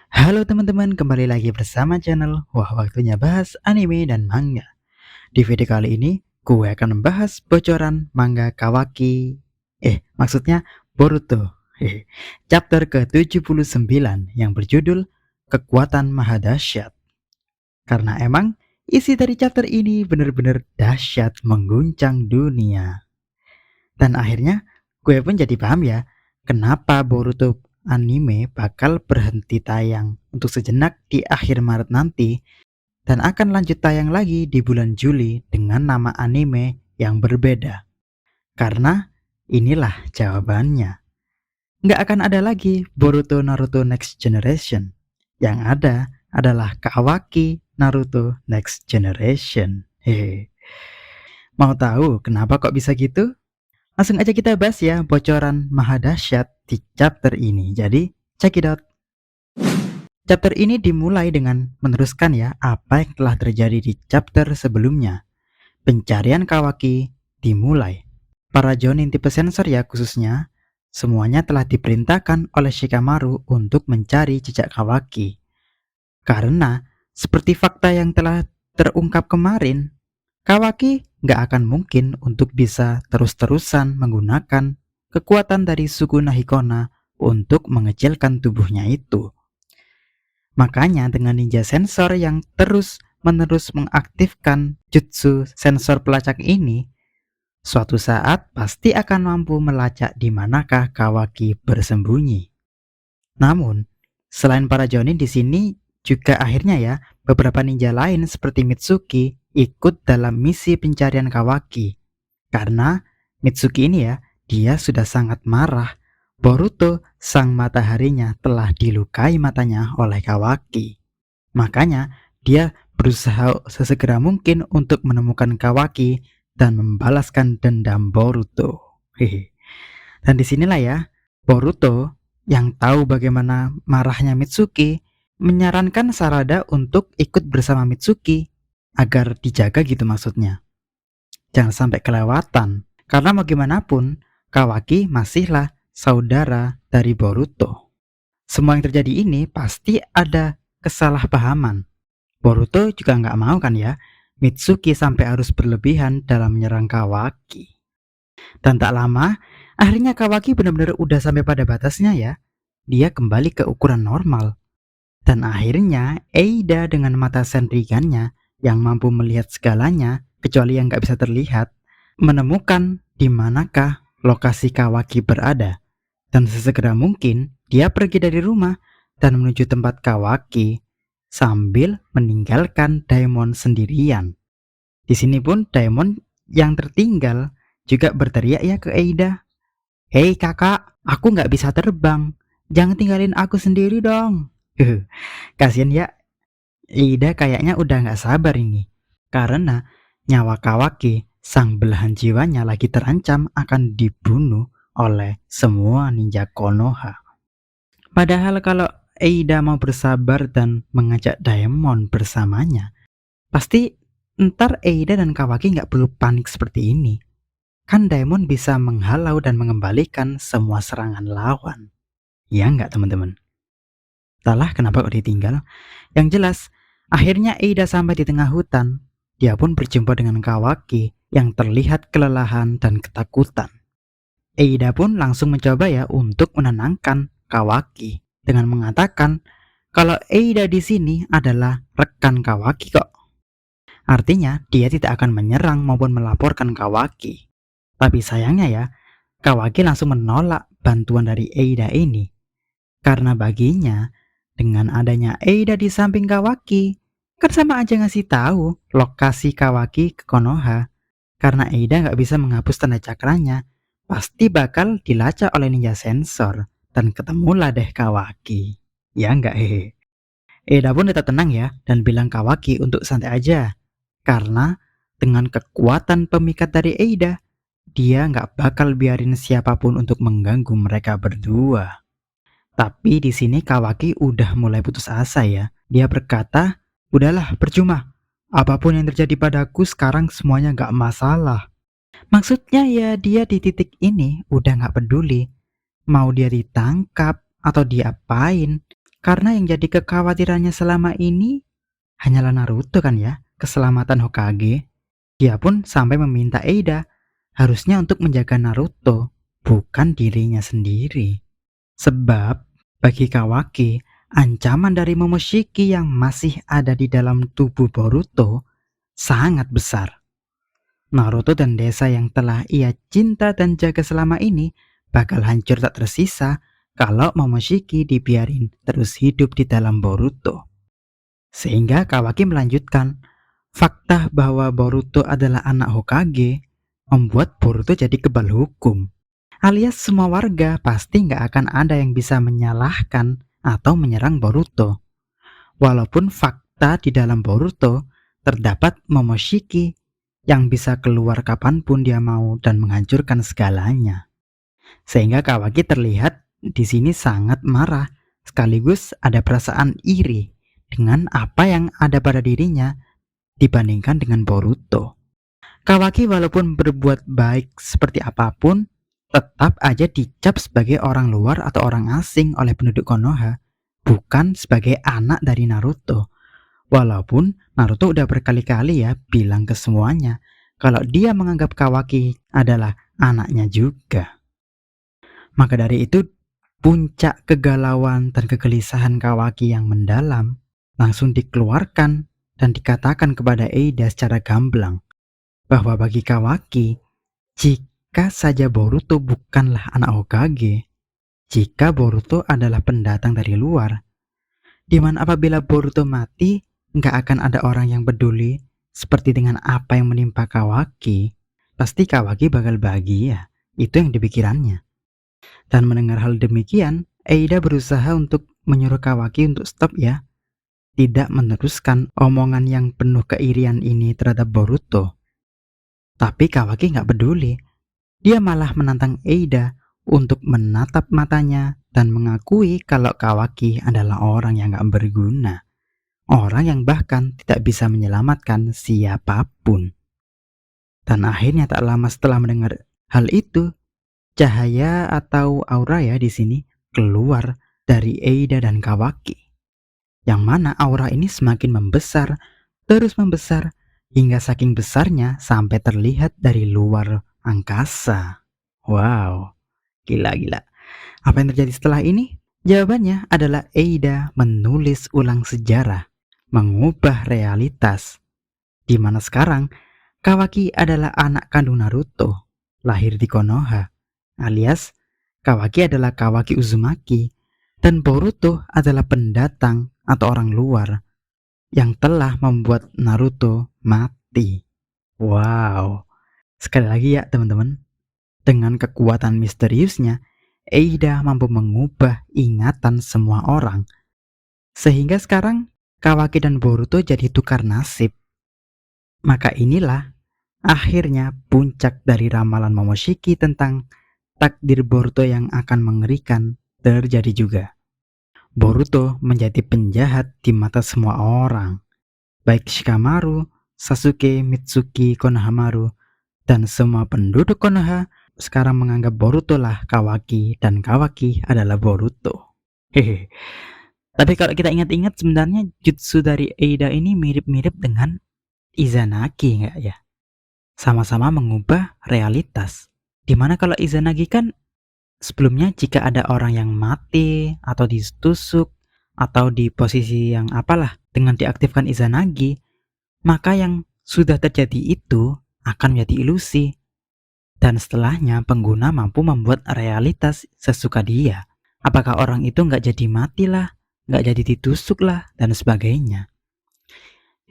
Halo teman-teman, kembali lagi bersama channel Wah Waktunya Bahas Anime dan Manga. Di video kali ini, gue akan membahas bocoran manga Kawaki. Maksudnya Boruto. Chapter ke-79 yang berjudul Kekuatan Maha Dahsyat. Karena emang isi dari chapter ini benar-benar dahsyat mengguncang dunia. Dan akhirnya gue pun jadi paham ya, kenapa Boruto anime bakal berhenti tayang untuk sejenak di akhir Maret nanti dan akan lanjut tayang lagi di bulan Juli dengan nama anime yang berbeda. Karena inilah jawabannya. Nggak akan ada lagi Boruto Naruto Next Generation. Yang ada adalah Kawaki Naruto Next Generation. Hehe. Mau tahu kenapa kok bisa gitu? Langsung aja kita bahas ya bocoran maha dahsyat di chapter ini. Jadi, check it out. Chapter ini dimulai dengan meneruskan ya apa yang telah terjadi di chapter sebelumnya. Pencarian Kawaki dimulai. Para Jonin tipe sensor ya khususnya, semuanya telah diperintahkan oleh Shikamaru untuk mencari jejak Kawaki. Karena, seperti fakta yang telah terungkap kemarin, Kawaki nggak akan mungkin untuk bisa terus-terusan menggunakan kekuatan dari suku Nahikona untuk mengecilkan tubuhnya itu. Makanya dengan ninja sensor yang terus-menerus mengaktifkan jutsu sensor pelacak ini, suatu saat pasti akan mampu melacak di manakah Kawaki bersembunyi. Namun, selain para Jonin di sini juga akhirnya ya beberapa ninja lain seperti Mitsuki ikut dalam misi pencarian Kawaki. Karena Mitsuki ini ya, dia sudah sangat marah. Boruto, sang mataharinya, telah dilukai matanya oleh Kawaki. Makanya dia berusaha sesegera mungkin untuk menemukan Kawaki dan membalaskan dendam Boruto. Hehe. Dan disinilah ya, Boruto yang tahu bagaimana marahnya Mitsuki menyarankan Sarada untuk ikut bersama Mitsuki agar dijaga gitu maksudnya. Jangan sampai kelewatan, karena bagaimanapun Kawaki masihlah saudara dari Boruto. Semua yang terjadi ini pasti ada kesalahpahaman. Boruto juga nggak mau kan ya, Mitsuki sampai harus berlebihan dalam menyerang Kawaki. Dan tak lama, akhirnya Kawaki benar-benar udah sampai pada batasnya ya. Dia kembali ke ukuran normal. Dan akhirnya Eida dengan mata sendirikannya yang mampu melihat segalanya kecuali yang nggak bisa terlihat, menemukan di manakah lokasi Kawaki berada. Dan sesegera mungkin dia pergi dari rumah dan menuju tempat Kawaki sambil meninggalkan Daemon sendirian. Di sini pun Daemon yang tertinggal juga berteriak ya ke Eida. "Hei kakak, aku nggak bisa terbang. Jangan tinggalin aku sendiri dong." Kasian ya, Eida kayaknya udah nggak sabar ini. Karena nyawa Kawaki, sang belahan jiwanya lagi terancam akan dibunuh oleh semua ninja Konoha. Padahal kalau Eida mau bersabar dan mengajak Daemon bersamanya, pasti ntar Eida dan Kawaki nggak perlu panik seperti ini. Kan Daemon bisa menghalau dan mengembalikan semua serangan lawan. Ya nggak teman-teman? Entahlah kenapa kok ditinggal. Yang jelas, akhirnya Eida sampai di tengah hutan. Dia pun berjumpa dengan Kawaki yang terlihat kelelahan dan ketakutan. Eida pun langsung mencoba ya untuk menenangkan Kawaki dengan mengatakan kalau Eida di sini adalah rekan Kawaki kok. Artinya dia tidak akan menyerang maupun melaporkan Kawaki. Tapi sayangnya ya, Kawaki langsung menolak bantuan dari Eida ini. Karena baginya, dengan adanya Eida di samping Kawaki, kan sama aja ngasih tahu lokasi Kawaki ke Konoha. Karena Eida nggak bisa menghapus tanda cakranya, pasti bakal dilacak oleh ninja sensor dan ketemulah deh Kawaki. Ya nggak hehe. Eida pun tetap tenang ya dan bilang Kawaki untuk santai aja. Karena dengan kekuatan pemikat dari Eida, dia nggak bakal biarin siapapun untuk mengganggu mereka berdua. Tapi di sini Kawaki udah mulai putus asa ya. Dia berkata, "Udahlah, percuma. Apapun yang terjadi padaku sekarang semuanya nggak masalah." Maksudnya ya dia di titik ini udah nggak peduli. Mau dia ditangkap atau diapain. Karena yang jadi kekhawatirannya selama ini hanyalah Naruto kan ya, keselamatan Hokage. Dia pun sampai meminta Eida harusnya untuk menjaga Naruto, bukan dirinya sendiri. Sebab bagi Kawaki, ancaman dari Momoshiki yang masih ada di dalam tubuh Boruto sangat besar. Naruto dan desa yang telah ia cinta dan jaga selama ini bakal hancur tak tersisa kalau Momoshiki dibiarin terus hidup di dalam Boruto. Sehingga Kawaki melanjutkan, fakta bahwa Boruto adalah anak Hokage membuat Boruto jadi kebal hukum. Alias semua warga pasti nggak akan ada yang bisa menyalahkan atau menyerang Boruto. Walaupun fakta di dalam Boruto terdapat Momoshiki yang bisa keluar kapanpun dia mau dan menghancurkan segalanya. Sehingga Kawaki terlihat di sini sangat marah, sekaligus ada perasaan iri dengan apa yang ada pada dirinya dibandingkan dengan Boruto. Kawaki walaupun berbuat baik seperti apapun, tetap aja dicap sebagai orang luar atau orang asing oleh penduduk Konoha, bukan sebagai anak dari Naruto. Walaupun Naruto udah berkali-kali ya bilang ke semuanya kalau dia menganggap Kawaki adalah anaknya juga. Maka dari itu, puncak kegalauan dan kegelisahan Kawaki yang mendalam langsung dikeluarkan dan dikatakan kepada Eida secara gamblang bahwa bagi Kawaki, jika saja Boruto bukanlah anak Hokage, jika Boruto adalah pendatang dari luar, di mana apabila Boruto mati, nggak akan ada orang yang peduli seperti dengan apa yang menimpa Kawaki, pasti Kawaki bakal bahagia. Itu yang dipikirannya. Dan mendengar hal demikian, Eida berusaha untuk menyuruh Kawaki untuk stop ya, tidak meneruskan omongan yang penuh keirian ini terhadap Boruto. Tapi Kawaki nggak peduli. Dia malah menantang Eida untuk menatap matanya dan mengakui kalau Kawaki adalah orang yang nggak berguna. Orang yang bahkan tidak bisa menyelamatkan siapapun. Dan akhirnya tak lama setelah mendengar hal itu, cahaya atau aura ya di sini keluar dari Eida dan Kawaki. Yang mana aura ini semakin membesar, terus membesar, hingga saking besarnya sampai terlihat dari luar angkasa. Wow, gila-gila. Apa yang terjadi setelah ini? Jawabannya adalah Eida menulis ulang sejarah, mengubah realitas. Di mana sekarang Kawaki adalah anak kandung Naruto, lahir di Konoha, alias Kawaki adalah Kawaki Uzumaki, dan Boruto adalah pendatang atau orang luar yang telah membuat Naruto mati. Wow. Sekali lagi ya teman-teman, dengan kekuatan misteriusnya, Eida mampu mengubah ingatan semua orang. Sehingga sekarang Kawaki dan Boruto jadi tukar nasib. Maka inilah akhirnya puncak dari ramalan Momoshiki tentang takdir Boruto yang akan mengerikan terjadi juga. Boruto menjadi penjahat di mata semua orang. Baik Shikamaru, Sasuke, Mitsuki, Konohamaru, dan semua penduduk Konoha sekarang menganggap Boruto lah Kawaki dan Kawaki adalah Boruto. Hehe. Tapi kalau kita ingat-ingat sebenarnya jutsu dari Eida ini mirip-mirip dengan Izanagi nggak ya? Sama-sama mengubah realitas. Dimana kalau Izanagi kan sebelumnya jika ada orang yang mati atau ditusuk atau di posisi yang apalah dengan diaktifkan Izanagi, maka yang sudah terjadi itu akan menjadi ilusi. Dan setelahnya pengguna mampu membuat realitas sesuka dia. Apakah orang itu nggak jadi mati lah, nggak jadi ditusuk lah, dan sebagainya.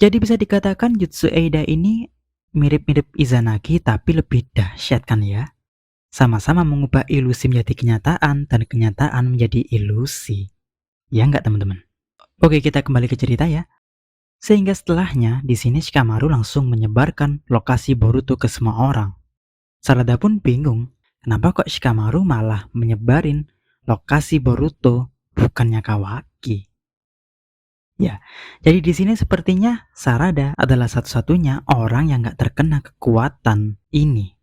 Jadi bisa dikatakan jutsu Eida ini mirip-mirip Izanagi tapi lebih dahsyat kan ya? Sama-sama mengubah ilusi menjadi kenyataan dan kenyataan menjadi ilusi. Ya nggak teman-teman? Oke, kita kembali ke cerita ya. Sehingga setelahnya di sini Shikamaru langsung menyebarkan lokasi Boruto ke semua orang. Sarada pun bingung, kenapa kok Shikamaru malah menyebarin lokasi Boruto bukannya Kawaki. Ya, jadi di sini sepertinya Sarada adalah satu-satunya orang yang nggak terkena kekuatan ini.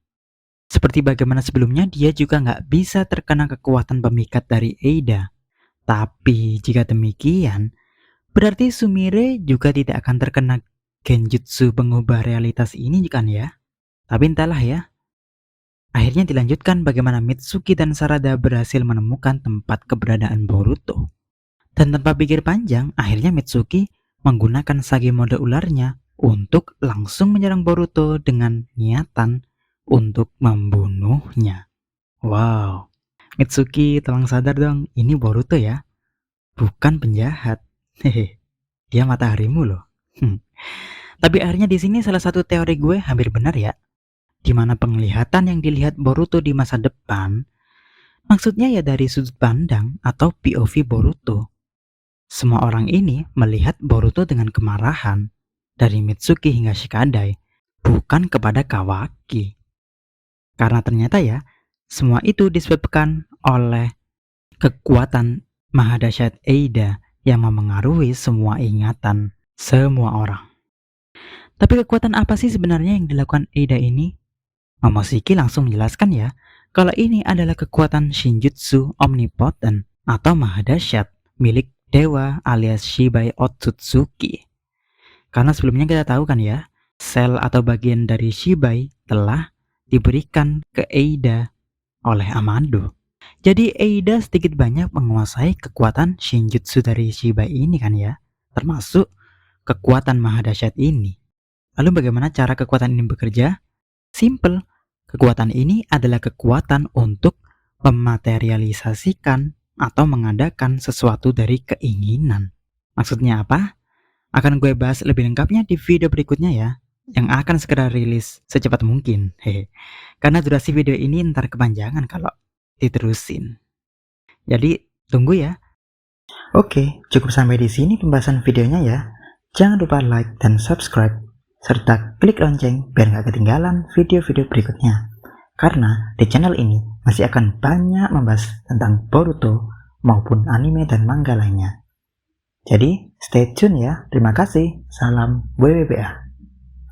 Seperti bagaimana sebelumnya dia juga nggak bisa terkena kekuatan pemikat dari Eida. Tapi jika demikian, berarti Sumire juga tidak akan terkena genjutsu pengubah realitas ini kan ya? Tapi entahlah ya. Akhirnya dilanjutkan bagaimana Mitsuki dan Sarada berhasil menemukan tempat keberadaan Boruto. Dan tanpa pikir panjang, akhirnya Mitsuki menggunakan sage mode ularnya untuk langsung menyerang Boruto dengan niatan untuk membunuhnya. Wow, Mitsuki tolong sadar dong, ini Boruto ya, bukan penjahat. Hehe, dia mataharimu loh. Tapi akhirnya di sini salah satu teori gue hampir benar ya, di mana penglihatan yang dilihat Boruto di masa depan, maksudnya ya dari sudut pandang atau POV Boruto. Semua orang ini melihat Boruto dengan kemarahan dari Mitsuki hingga Shikadai, bukan kepada Kawaki. Karena ternyata ya, semua itu disebabkan oleh kekuatan Mahadasyat Eida yang memengaruhi semua ingatan semua orang. Tapi kekuatan apa sih sebenarnya yang dilakukan Eida ini? Momoshiki langsung menjelaskan ya, kalau ini adalah kekuatan Shinjutsu Omnipotent atau Mahadasyat milik Dewa alias Shibai Otsutsuki. Karena sebelumnya kita tahu kan ya, sel atau bagian dari Shibai telah diberikan ke Eida oleh Amado. Jadi Eida sedikit banyak menguasai kekuatan Shinjutsu dari Shibai ini kan ya, termasuk kekuatan Mahadasyat ini. Lalu bagaimana cara kekuatan ini bekerja? Simple. Kekuatan ini adalah kekuatan untuk mematerialisasikan atau mengadakan sesuatu dari keinginan. Maksudnya apa? Akan gue bahas lebih lengkapnya di video berikutnya ya, yang akan segera rilis secepat mungkin. Hehe. Karena durasi video ini ntar kepanjangan kalau diterusin. Jadi tunggu ya. Oke, cukup sampai di sini pembahasan videonya ya. Jangan lupa like dan subscribe, serta klik lonceng biar nggak ketinggalan video-video berikutnya. Karena di channel ini masih akan banyak membahas tentang Boruto maupun anime dan manga lainnya. Jadi stay tune ya. Terima kasih. Salam WWBA.